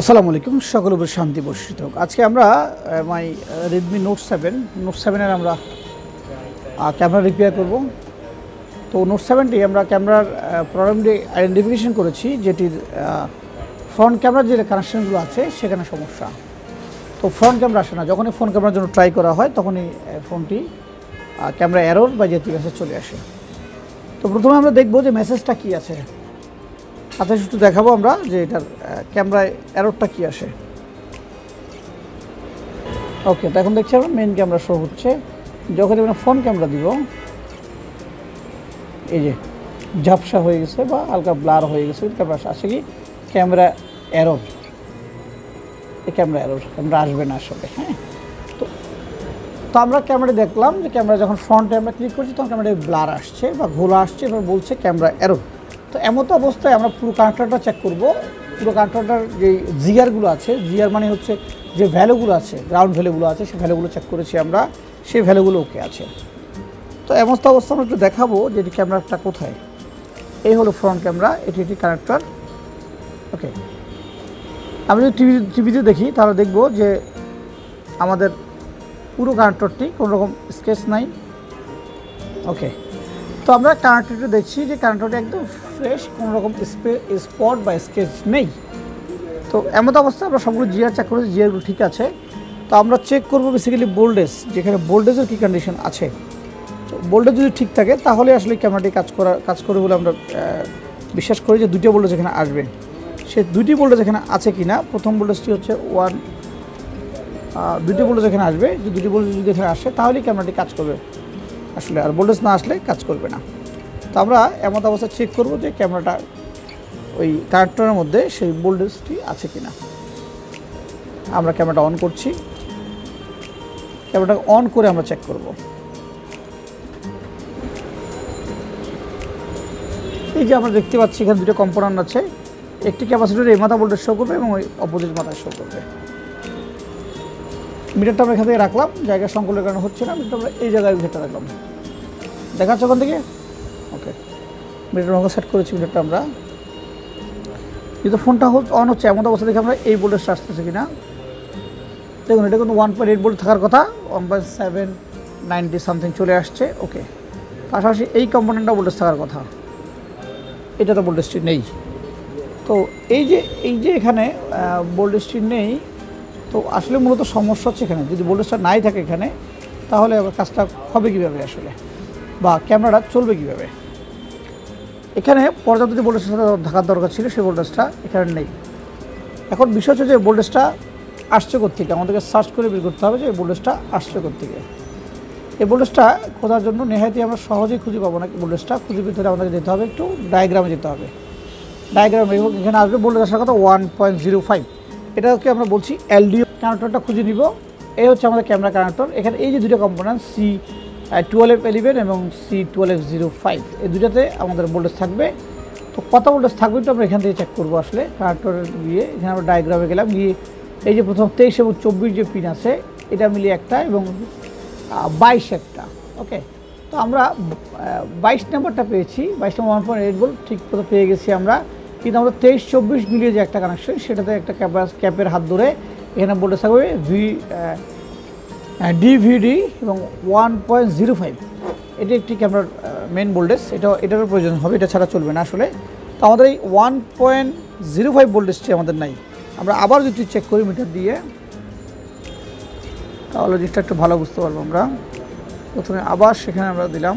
আসসালামু আলাইকুম, সকলের উপর শান্তি বর্ষিত হোক। আজকে আমরা মাই রেডমি নোট 7 এর আমরা ক্যামেরা রিপেয়ার করব। তো নোট 7টি আমরা ক্যামেরার প্রবলেমটি আইডেন্টিফিকেশন করেছি, যেটির ফ্রন্ট ক্যামেরার যে কানেকশানগুলো আছে সেখানে সমস্যা। তো ফ্রন্ট ক্যামেরা আসে না, যখনই ফোন ক্যামেরার জন্য ট্রাই করা হয় তখনই ফোনটি ক্যামেরা এরর বা যেটি মেসেজ চলে আসে। তো প্রথমে আমরা দেখব যে মেসেজটা কী আছে, সাথে একটু দেখাবো আমরা যে এটার ক্যামেরায় এররটা কী আসে। ওকে, তো এখন দেখছি আমরা মেন ক্যামেরা শো হচ্ছে। যখন আমরা ফোন ক্যামেরা দিব, এই যে ঝাপসা হয়ে গেছে বা হালকা ব্লার হয়ে গেছে ক্যামেরা আসে কি ক্যামেরা এরর। এই ক্যামেরা এরর, ক্যামেরা আসবে না আসলে। হ্যাঁ, তো আমরা ক্যামেরা দেখলাম যে ক্যামেরা যখন ফ্রন্টে আমরা ক্লিক করছি তখন ক্যামেরায় ব্লার আসছে বা ঘোলা আসছে, এবার বলছে ক্যামেরা এরর। তো এমতো অবস্থায় আমরা পুরো কানেক্টরটা চেক করব। পুরো কানেক্টরটার যে জিআরগুলো আছে, জিআর মানে হচ্ছে যে ভ্যালুগুলো আছে, গ্রাউন্ড ভ্যালুগুলো আছে, সেই ভ্যালুগুলো চেক করেছি আমরা, সেই ভ্যালুগুলো ওকে আছে। তো এমতো অবস্থা আমরা একটু দেখাবো যে এটি ক্যামেরাটা কোথায়। এই হলো ফ্রন্ট ক্যামেরা, এটি একটি কানেক্টর। ওকে, আমি যদি টিভিতে দেখি তাহলে দেখব যে আমাদের পুরো কানেক্টরটি কোনো রকম স্কেচ নাই। ওকে, তো আমরা কানেক্টরটা দেখছি যে কানেক্টরটা একদম ফ্রেশ, কোনো রকম স্পট বা স্কেচ নেই। তো এমন অবস্থায় আমরা সবগুলো জিআর চেক করেছি, জিআরগুলো ঠিক আছে। তো আমরা চেক করবো বেসিক্যালি ভোল্টেজ, যেখানে ভোল্টেজের কী কন্ডিশন আছে। তো ভোল্টেজ যদি ঠিক থাকে তাহলে আসলে ক্যামেরাটি কাজ করবে বলে আমরা বিশ্বাস করি যে দুটো ভোল্টেজ এখানে আসবে। সে দুটি ভোল্টেজ এখানে আছে কি না, প্রথম ভোল্টেজটি হচ্ছে দুটি ভোল্টেজ এখানে আসবে। যে দুটি ভোল্টেজ যদি এখানে আসে তাহলেই ক্যামেরাটি কাজ করবে আসলে, আর ভোল্টেজ না আসলে কাজ করবে না। তো আমরা এমন অবস্থা চেক করব যে ক্যামেরাটা ওই কানেক্টরের মধ্যে সেই ভোল্টেজটি আছে কিনা। আমরা ক্যামেরাটা অন করছি, ক্যামেরাটা অন করে আমরা চেক করব। এই যে আমরা দেখতে পাচ্ছি এখানে দুটো কম্পোনেন্ট আছে, একটি ক্যাপাসিটর এই মাথা ভোল্টেজ শো করবে এবং ওই অপোজিট মাথায় শো করবে। মিটারটা আমরা এখান থেকে রাখলাম, জায়গা সংকলের কারণে হচ্ছে না, মিটারটা আমরা এই জায়গায় ঘেটে রাখলাম। দেখাচ্ছে ওখান থেকে। ওকে, মিটার আমরা সেট করেছি, মিটারটা আমরা যেহেতু ফোনটা অন হচ্ছে এমন অবস্থা দেখে আমরা এই ভোল্টেজটা আসতেছে কিনা দেখুন। এটা কিন্তু 1.8 ভোল্ট থাকার কথা, 1.790 সামথিং চলে আসছে। ওকে, পাশাপাশি এই কম্পোনেন্টটা ভোল্টেজ থাকার কথা, এটা তো ভোল্টেজটি নেই। তো এই যে এখানে ভোল্টেজটি নেই, তো আসলে মূলত সমস্যা হচ্ছে এখানে। যদি ভোল্টেজটা নাই থাকে এখানে, তাহলে আবার কাজটা হবে কীভাবে আসলে, বা ক্যামেরাটা চলবে কীভাবে। এখানে পর্যাপ্ত যে ভোল্টেজের সাথে থাকার দরকার ছিল সেই ভোল্টেজটা এখানে নেই। এখন বিষয় হচ্ছে যে ভোল্টেজটা আসছে কোত্থেকে, আমাদেরকে সার্চ করে বের করতে হবে যে এই ভোল্টেজটা আসছে কোত্থেকে। এই ভোল্টেজটা খোঁজার জন্য নেহাতি আমরা সহজেই খুঁজে পাবো না। ভোল্টেজটা খুঁজে পেতে হলে আমাদেরকে যেতে হবে একটু ডায়াগ্রামে যেতে হবে। ডায়াগ্রামে এখানে আসবে ভোল্টেজ আসার কথা 1.05। এটাকে আমরা বলছি এলডিও। কানেক্টরটা খুঁজে নিব। এই হচ্ছে আমাদের ক্যামেরা কানেক্টর। এখানে এই যে দুটো কম্পোনেন্ট C12F11 এবং C12F05, এই দুটাতে আমাদের ভোল্টেজ থাকবে। তো কত ভোল্টেজ থাকবে তো আমরা এখান থেকে চেক করবো আসলে। কানেক্টরে গিয়ে এখানে আমরা ডায়াগ্রামে গেলাম, গিয়ে এই যে প্রথম 23 এবং 24 যে পিন আছে এটা মিলিয়ে একটা এবং 22 একটা। ওকে, তো আমরা 22 নাম্বারটা পেয়েছি, 22 নম্বর 1.8 ভোল্ট ঠিক মতো পেয়ে গেছি আমরা। কিন্তু আমরা 23-24 মিলিয়ে যে একটা কানেকশন, সেটাতে একটা ক্যাপের হাত ধরে এখানে ভোল্টেজ থাকবে ডিভিডি এবং 1.05। এটি একটি ক্যামেরার মেন ভোল্টেজ, এটারও প্রয়োজন হবে, এটা ছাড়া চলবে না আসলে। তো আমাদের এই 1.05 ভোল্টেজটি আমাদের নাই। আমরা আবার যদি চেক করি মিটার দিয়ে, তাহলে জিনিসটা একটু ভালো বুঝতে পারবো আমরা। প্রথমে আবার সেখানে আমরা দিলাম,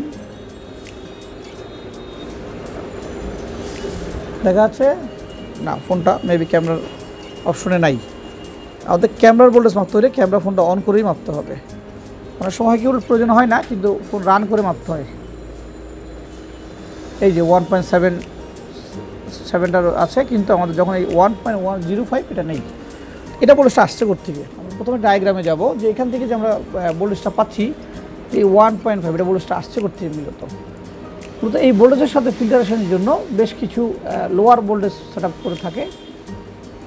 দেখা যাচ্ছে না, ফোনটা মেবি ক্যামেরার অপশনে নাই। আমাদের ক্যামেরার ভোল্টেজ মাপতে হলে ক্যামেরা ফোনটা অন করেই মাপতে হবে। অনেক সময় কি প্রয়োজন হয় না, কিন্তু ফোন রান করে মাপতে হয়। এই যে 1.7টা আছে, কিন্তু আমাদের যখন এই 1.105 এটা নেই। এটা ভোল্টেজটা আসছে কোত্থেকে। আমরা প্রথমে ডায়াগ্রামে যাব যে এখান থেকে যে আমরা ভোল্টেজটা পাচ্ছি এই 1.5, এটা ভোল্টেজটা আসছে কোত্থেকে মূলত এই ভোল্টেজের সাথে ফিল্টারেশনের জন্য বেশ কিছু লোয়ার ভোল্টেজ সেট আপ করে থাকে।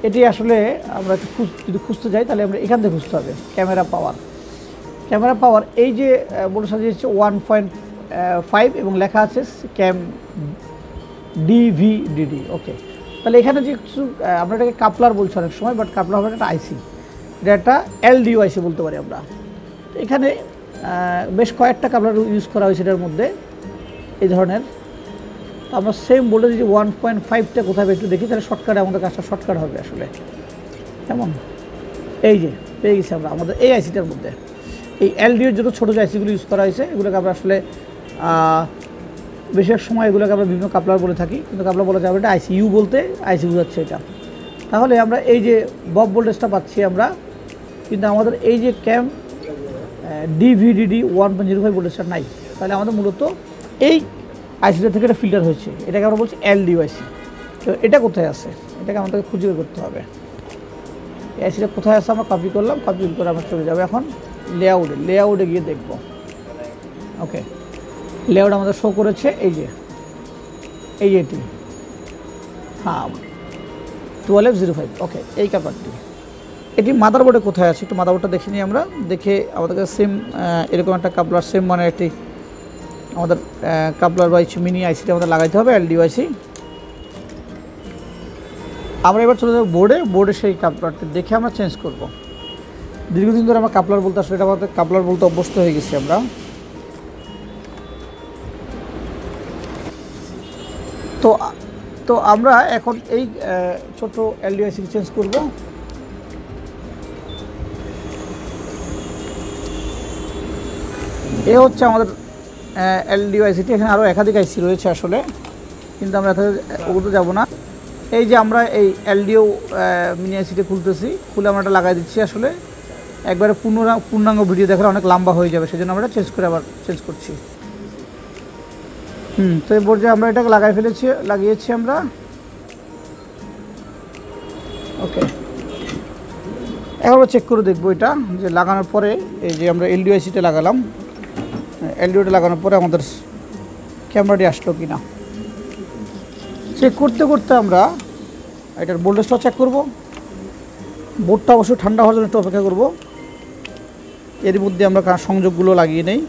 এটি আসলে আমরা একটু যদি খুঁজতে যাই তাহলে আমরা এখান থেকে খুঁজতে হবে। ক্যামেরা পাওয়ার এই যে ভোল্টেজ সাজিয়েছে 1.5 এবং লেখা আছে ক্যাম ডিভিডিডি। ওকে, তাহলে এখানে যে কিছু আমরা এটাকে কাপলার বলছি অনেক সময়, বাট কাপলার হবে একটা আইসি, এটা একটা এলডিও আইসি বলতে পারি আমরা। এখানে বেশ কয়েকটা কাপলার ইউজ করা হয়েছে এটার মধ্যে এই ধরনের। আমরা সেম বলে দিই যে 1.5টা কোথায় একটু দেখি, তাহলে শর্টকাটে আমাদের কাজটা শর্টকাট হবে আসলে। কেমন, এই যে পেয়ে গেছি আমরা আমাদের এই আইসিটার মধ্যে। এই এলডিওর জন্য ছোটো যে আইসিগুলো ইউজ করা হয়েছে, এগুলোকে আমরা আসলে বেশিরভাগ সময় এগুলোকে আমরা বিভিন্ন কাপলার বলে থাকি, কিন্তু কাপলার বলা যাবে এটা আইসিইউ বলতে, আইসি বোঝাচ্ছে এটা। তাহলে আমরা এই যে বব ভোল্টেজটা পাচ্ছি আমরা, কিন্তু আমাদের এই যে ক্যাম ডিভিডিডি 1.05 ভোল্টেজটা নাই। তাহলে আমাদের মূলত এই আইসিটা থেকে এটা ফিল্টার হয়েছে, এটাকে আমরা বলছি এলডিও আইসি। তো এটা কোথায় আছে, এটাকে আমাদেরকে খুঁজে বের করতে হবে। এই আইসিটা কোথায় আছে আমরা কপি করলাম, কপি করে আমরা চলে যাবো এখন লেআউটে গিয়ে দেখব। ওকে, লেআউট আমাদের শো করেছে এই যে এটি, হ্যাঁ 12F05। ওকে, এই কাপড়টি এটি মাদারবোর্ডে কোথায় আছে একটু মাদারবোর্ডটা দেখে নিই আমরা। দেখে আমাদের কাছে সেম এরকম একটা কাপলার, সেম মানে একটি আমাদের কাপলার বা মিনি আইসিটা আমাদের লাগাইতে হবে, এলডিও আইসি। আমরা এবার চলে যাবো বোর্ডে সেই কাপলারটি দেখে আমরা চেঞ্জ করব। দীর্ঘদিন ধরে আমরা কাপলার বলতে আসলে এটা আমাদের কাপলার বলতে অভ্যস্ত হয়ে গেছি আমরা। তো আমরা এখন এই ছোট এলডিও আইসি চেঞ্জ করব। এ হচ্ছে আমাদের এলডিও আইসিটি। এখানে আরও একাধিক আইসি রয়েছে আসলে, কিন্তু আমরা ওগুলো যাবো না। এই যে আমরা এই এলডিও মিনি আইসিটি খুলতেছি, খুলে আমরা এটা লাগাই দিচ্ছি। আসলে একবারে পূর্ণাঙ্গ ভিডিও দেখালে অনেক লম্বা হয়ে যাবে, সেজন্য আমরা চেঞ্জ করে আবার চেঞ্জ করছি। তো এই পর্যায়ে আমরা এটাকে লাগিয়েছি আমরা। ওকে, এখন আমরা চেক করে দেখবো এটা যে লাগানোর পরে এই যে আমরা এলডিও আইসিটা লাগালাম, এলডিওটা লাগানোর পরে আমাদের ক্যামেরাটি আসলো কি না চেক করতে করতে আমরা এটার ভোল্টেজটাও চেক করব। বোর্ডটা অবশ্যই ঠান্ডা হওয়ার জন্য একটু অপেক্ষা করব। এর মধ্যে আমরা সংযোগগুলো লাগিয়ে নেই।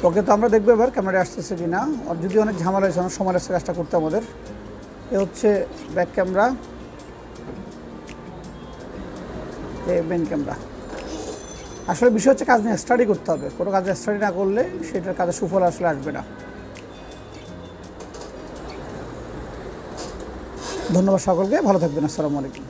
ওকে, তো আমরা দেখবো এবার ক্যামেরা আসতেছে কি না। আর যদি অনেক ঝামেলা হয়েছে, অনেক সময় লাগছে কাজটা করতে আমাদের। এ হচ্ছে ব্যাক ক্যামেরা, মেন ক্যামেরা। আসলে বিষয় হচ্ছে কাজ নিয়ে স্টাডি করতে হবে, কোনো কাজ স্টাডি না করলে সেটার কাজে সুফল আসলে আসবে না। ধন্যবাদ সকলকে, ভালো থাকবেন, আসসালামু আলাইকুম।